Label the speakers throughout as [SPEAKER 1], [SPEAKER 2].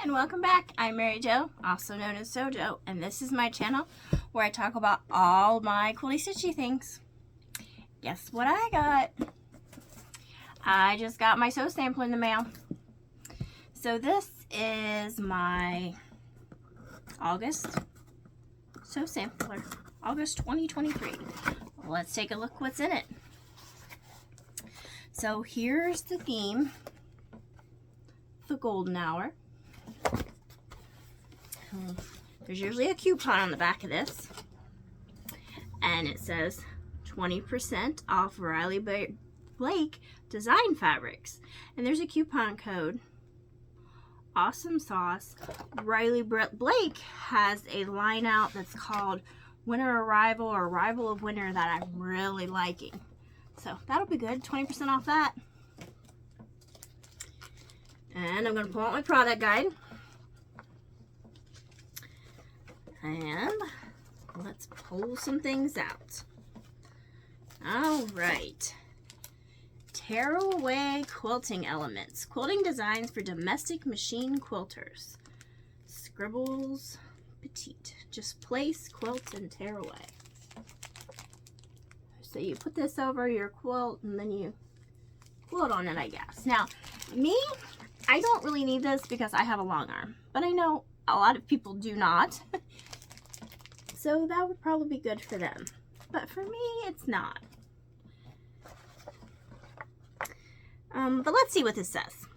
[SPEAKER 1] and welcome back. I'm Mary Jo, also known as Sojo, and this is my channel where I talk about all my quilty stitchy things. Guess what I got? I just got my sew sampler in the mail. So this is my August sew sampler, August 2023. Let's take a look what's in it. So here's the theme, the golden hour. There's usually a coupon on the back of this, and it says 20% off Riley Blake design fabrics, and there's a coupon code, awesome sauce. Riley Blake has a line out that's called Winter Arrival or Arrival of Winter that I'm really liking, so that'll be good. 20% off that. And I'm going to pull out my product guide. And let's pull some things out. All right. Tearaway quilting elements. Quilting designs for domestic machine quilters. Scribbles Petite. Just place, quilt, and tear away. So you put this over your quilt and then you quilt on it, I guess. Now, me, I don't really need this because I have a long arm, but I know a lot of people do not. So that would probably be good for them. But for me, it's not. But let's see what this says.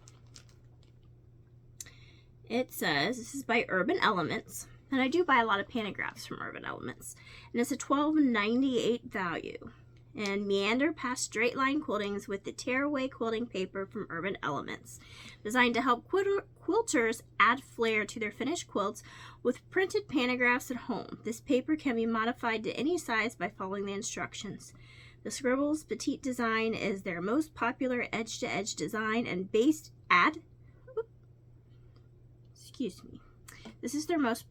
[SPEAKER 1] It says, this is by Urban Elements. And I do buy a lot of pantographs from Urban Elements. And it's a $12.98 value. And meander past straight line quiltings with the tearaway quilting paper from Urban Elements. Designed to help quilters add flair to their finished quilts with printed pantographs at home. This paper can be modified to any size by following the instructions. The Scribbles Petite design is their most popular edge-to-edge design and based at... Excuse me. This is their most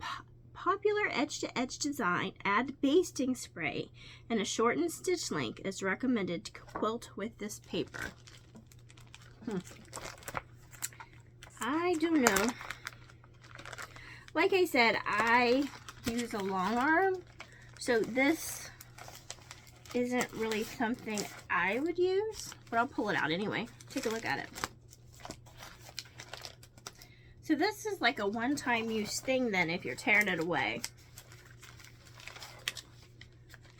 [SPEAKER 1] popular edge-to-edge design. Add basting spray and a shortened stitch length is recommended to quilt with this paper. I don't know. Like I said, I use a long arm, so this isn't really something I would use, but I'll pull it out anyway. Take a look at it. So this is like a one-time use thing then if you're tearing it away.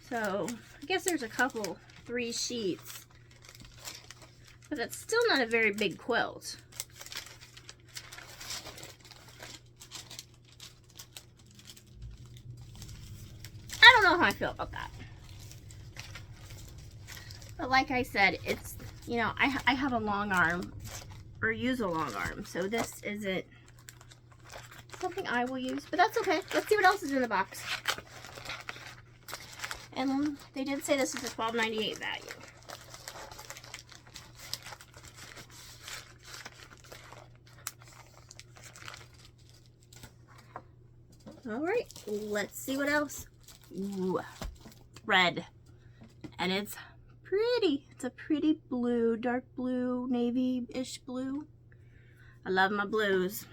[SPEAKER 1] So I guess there's a couple, 3 sheets, but that's still not a very big quilt. I don't know how I feel about that. But like I said, it's, you know, I have a long arm, or use a long arm, so this isn't something I will use, but that's okay. Let's see what else is in the box. And they did say this is a $12.98 value. All right, let's see what else. Ooh, red, and it's pretty. It's a pretty blue, dark blue, navy-ish blue. I love my blues.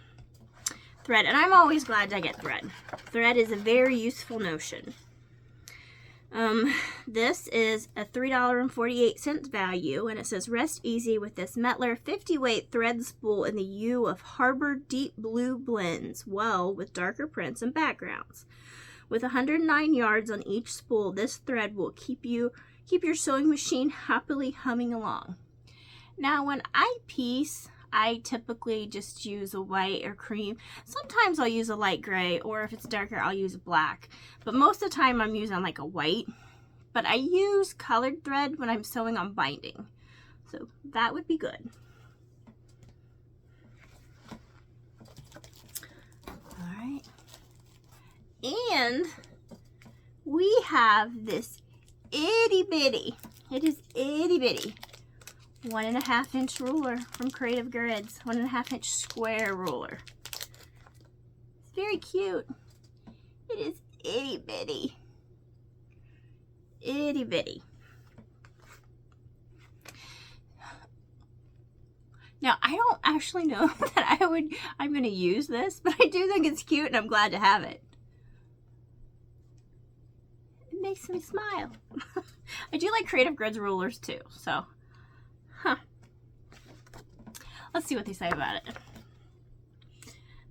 [SPEAKER 1] Thread, and I'm always glad to get thread. Thread is a very useful notion. This is a $3.48 value, and it says rest easy with this Mettler 50 weight thread spool in the hue of Harbor Deep Blue blends well with darker prints and backgrounds. With 109 yards on each spool, this thread will keep your sewing machine happily humming along. Now, when I piece, I typically just use a white or cream. Sometimes I'll use a light gray, or if it's darker, I'll use black. But most of the time I'm using like a white. But I use colored thread when I'm sewing on binding. So that would be good. All right. And we have this itty bitty. It is itty bitty. 1.5 inch ruler from Creative Grids. 1.5 inch square ruler. It's very cute. It is itty bitty. Itty bitty. Now, I don't actually know that I'm going to use this, but I do think it's cute and I'm glad to have it. It makes me smile. I do like Creative Grids rulers too, so, Let's see what they say about it.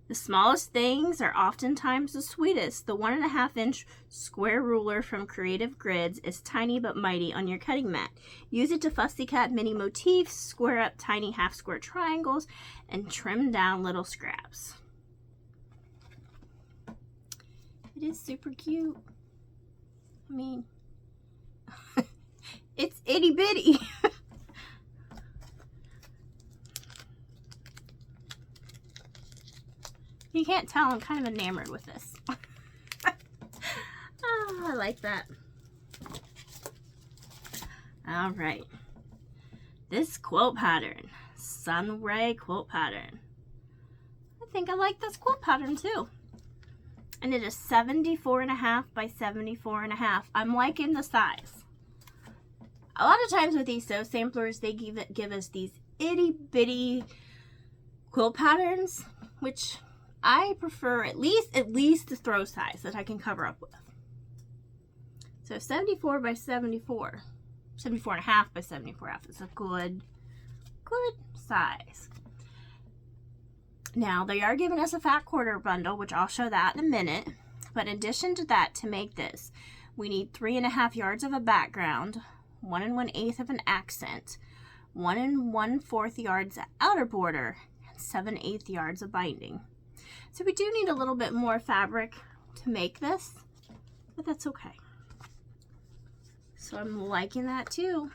[SPEAKER 1] The smallest things are oftentimes the sweetest. The 1.5-inch square ruler from Creative Grids is tiny but mighty on your cutting mat. Use it to fussy cut mini motifs, square up tiny half-square triangles, and trim down little scraps. It is super cute. I mean, it's itty bitty. You can't tell, I'm kind of enamored with this. Oh, I like that. All right. This quilt pattern, Sunray quilt pattern. I think I like this quilt pattern too. And it is 74.5 by 74.5. I'm liking the size. A lot of times with these sew samplers, they give us these itty bitty quilt patterns, which I prefer at least the throw size that I can cover up with. So 74 by 74, 74.5 by 74.5 is a good size. Now they are giving us a fat quarter bundle, which I'll show that in a minute. But in addition to that, to make this, we need 3.5 yards of a background, 1 1/8 of an accent, 1 1/4 yards of outer border, and 7/8 yards of binding. So we do need a little bit more fabric to make this, but that's okay. So I'm liking that too.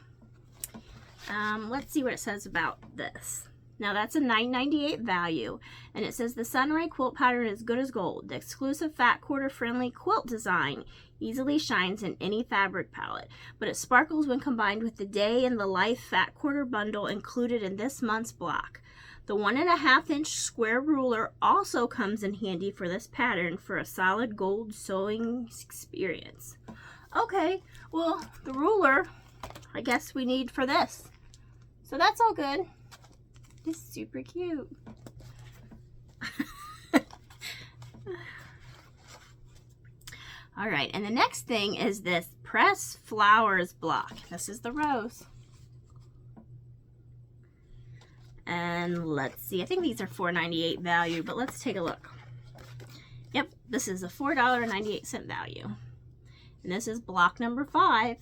[SPEAKER 1] Let's see what it says about this. Now that's a $9.98 value, and it says the Sunray quilt pattern is good as gold. The exclusive fat quarter friendly quilt design easily shines in any fabric palette, but it sparkles when combined with the Day in the Life fat quarter bundle included in this month's block. The 1.5-inch square ruler also comes in handy for this pattern for a solid gold sewing experience. Okay, well, the ruler, I guess we need for this. So that's all good. It's super cute. All right, and the next thing is this Press Flowers block. This is the rose. And let's see, I think these are $4.98 value, but let's take a look. Yep, this is a $4.98 value. And this is block number 5.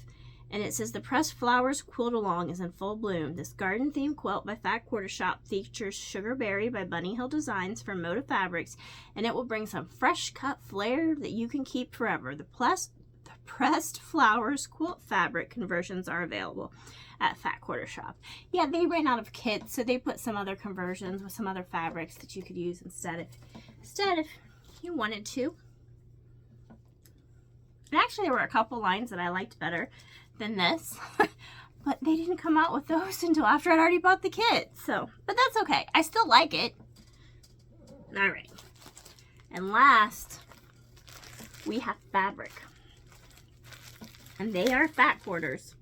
[SPEAKER 1] And it says the Pressed Flowers Quilt Along is in full bloom. This garden themed quilt by Fat Quarter Shop features Sugarberry by Bunny Hill Designs from Moda Fabrics, and it will bring some fresh cut flair that you can keep forever. The Pressed Flowers quilt fabric conversions are available at Fat Quarter Shop. Yeah, they ran out of kits, so they put some other conversions with some other fabrics that you could use instead if you wanted to. And actually, there were a couple lines that I liked better than this, but they didn't come out with those until after I'd already bought the kit. So, but that's okay. I still like it. All right. And last, we have fabric. And they are fat quarters.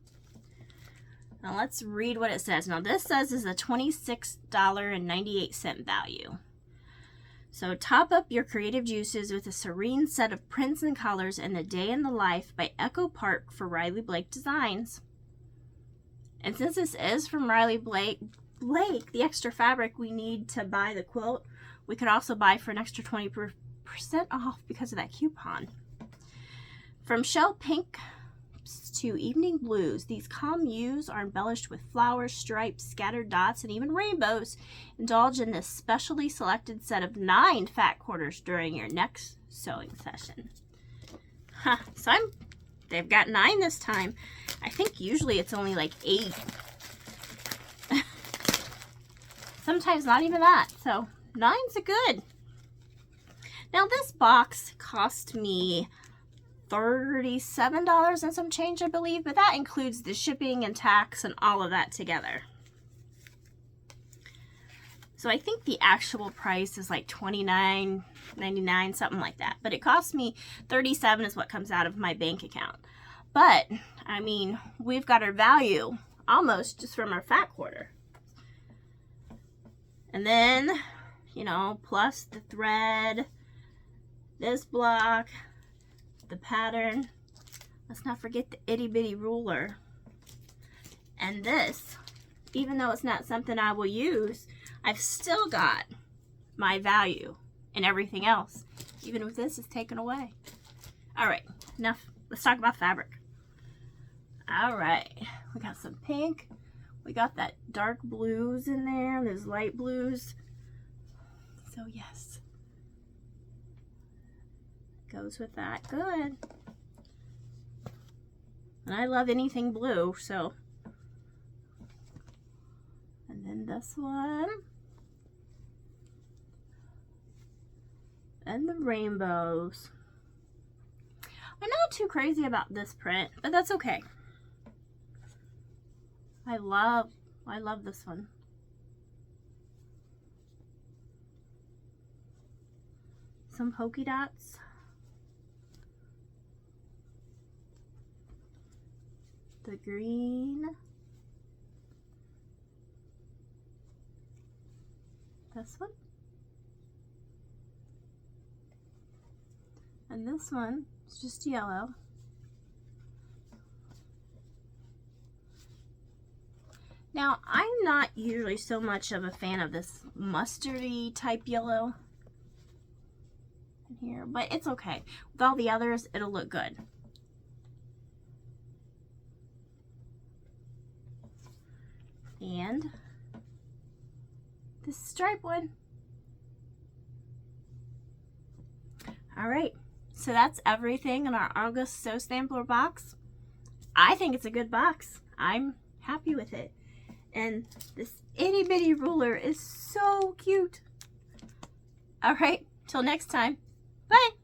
[SPEAKER 1] Now let's read what it says. Now this says is a $26.98 value. So top up your creative juices with a serene set of prints and colors in The Day in the Life by Echo Park for Riley Blake Designs. And since this is from Riley Blake, the extra fabric we need to buy the quilt, we could also buy for an extra 20% off because of that coupon. From shell pink to evening blues, these calm hues are embellished with flowers, stripes, scattered dots, and even rainbows. Indulge in this specially selected set of 9 fat quarters during your next sewing session. So they've got 9 this time. I think usually it's only like 8. Sometimes not even that. So 9's a good. Now this box cost me $37 and some change, I believe, but that includes the shipping and tax and all of that together. So I think the actual price is like $29.99, something like that. But it cost me $37 is what comes out of my bank account. But I mean, we've got our value almost just from our fat quarter. And then, you know, plus the thread, this block, the pattern. Let's not forget the itty bitty ruler. And this, even though it's not something I will use, I've still got my value and everything else, even if this is taken away. All right, enough. Let's talk about fabric. All right, we got some pink. We got that dark blues in there. There's light blues. So yes, goes with that. Good. And I love anything blue, so. And then this one. And the rainbows. I'm not too crazy about this print, but that's okay. I love this one. Some polka dots. The green. This one. And this one is just yellow. Now, I'm not usually so much of a fan of this mustardy type yellow in here, but it's okay. With all the others, it'll look good. And this stripe one. All right, so that's everything in our August Sew Sampler box. I think it's a good box. I'm happy with it. And this itty bitty ruler is so cute. All right, till next time. Bye.